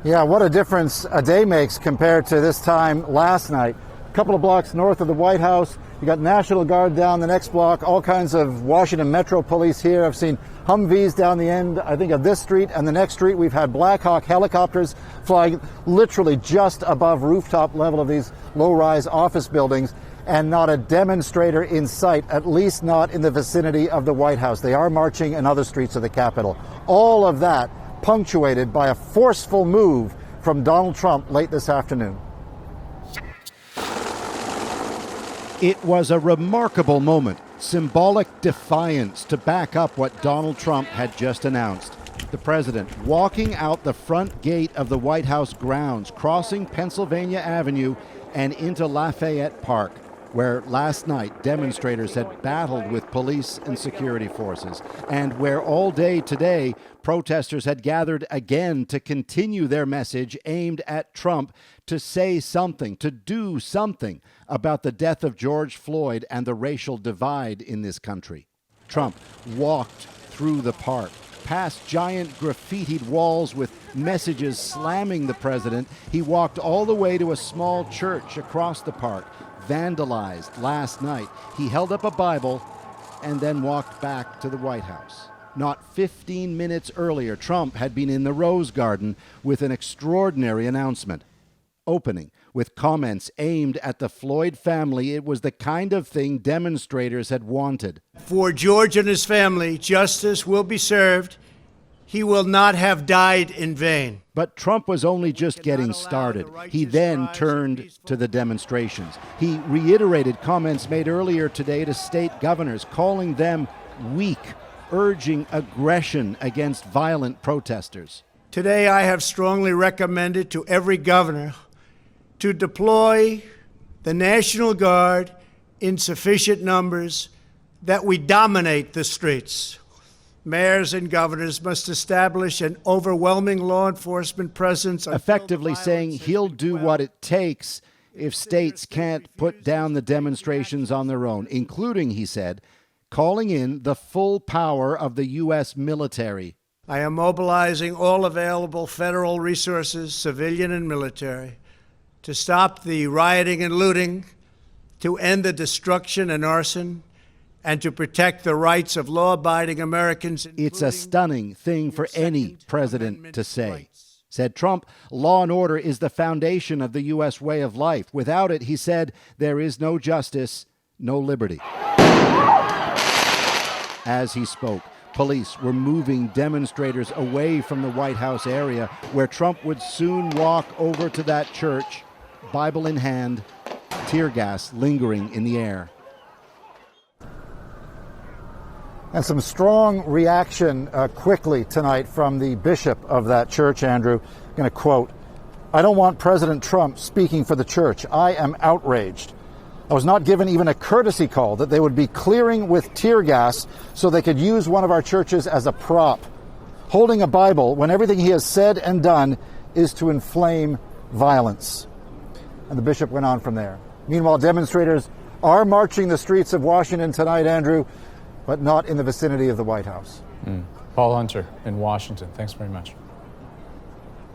Yeah, what a difference a day makes compared to this time last night. A couple of blocks north of the White House, you got National Guard down the next block, all kinds of Washington Metro police here. I've seen Humvees down the end, I think, of this street and the next street. We've had Black Hawk helicopters flying literally just above rooftop level of these low-rise office buildings, and not a demonstrator in sight, at least not in the vicinity of the White House. They are marching in other streets of the Capitol. All of that punctuated by a forceful move from Donald Trump late this afternoon. It was a remarkable moment, symbolic defiance to back up what Donald Trump had just announced. The president walking out the front gate of the White House grounds, crossing Pennsylvania Avenue and into Lafayette Park, where last night demonstrators had battled with police and security forces, and where all day today protesters had gathered again to continue their message aimed at Trump to say something, to do something about the death of George Floyd and the racial divide in this country. Trump walked through the park, past giant graffitied walls with messages slamming the president. He walked all the way to a small church across the park, vandalized last night. He held up a Bible and then walked back to the White House. Not 15 minutes earlier, Trump had been in the Rose Garden with an extraordinary announcement. Opening with comments aimed at the Floyd family, it was the kind of thing demonstrators had wanted. For George and his family, justice will be served. He will not have died in vain. But Trump was only just getting started. He then turned to the demonstrations. He reiterated comments made earlier today to state governors, calling them weak, urging aggression against violent protesters. Today, I have strongly recommended to every governor to deploy the National Guard in sufficient numbers that we dominate the streets. Mayors and governors must establish an overwhelming law enforcement presence. Effectively saying he'll do what it takes if states can't put down the demonstrations on their own, including, he said, calling in the full power of the U.S. military. I am mobilizing all available federal resources, civilian and military, to stop the rioting and looting, to end the destruction and arson, and to protect the rights of law-abiding Americans. It's a stunning thing for any president to say. Said Trump, law and order is the foundation of the U.S. way of life. Without it, he said, there is no justice, no liberty. As he spoke, police were moving demonstrators away from the White House area, where Trump would soon walk over to that church, Bible in hand, tear gas lingering in the air. And some strong reaction quickly tonight from the bishop of that church, Andrew. I'm going to quote, "I don't want President Trump speaking for the church. I am outraged. I was not given even a courtesy call that they would be clearing with tear gas so they could use one of our churches as a prop, holding a Bible when everything he has said and done is to inflame violence." And the bishop went on from there. Meanwhile, demonstrators are marching the streets of Washington tonight, Andrew, but not in the vicinity of the White House. Paul Hunter in Washington. Thanks very much.